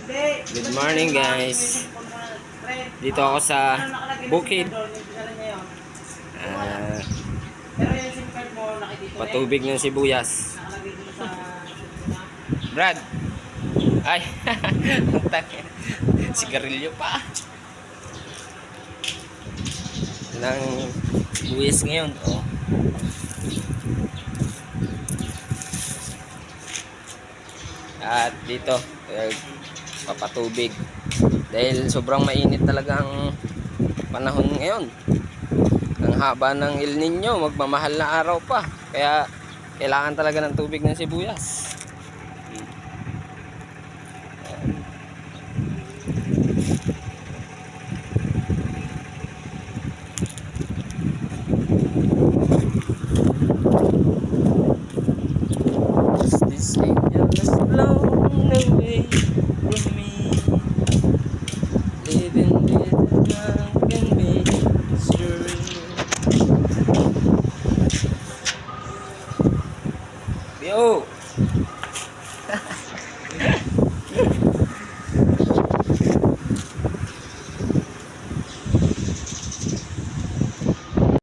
Good morning guys. Dito ako sa bukid. Ah, patubig ng sibuyas. Brad. Ay. Sigarilyo pa. Ng sibuyas ngayon. Oh. At dito papatubig dahil sobrang mainit talaga ang panahon ngayon. Ang haba ng El Nino, magmamahal na araw pa, kaya kailangan talaga ng tubig ng sibuyas. This angel is blown away from me, living with a drunken misery. Yo!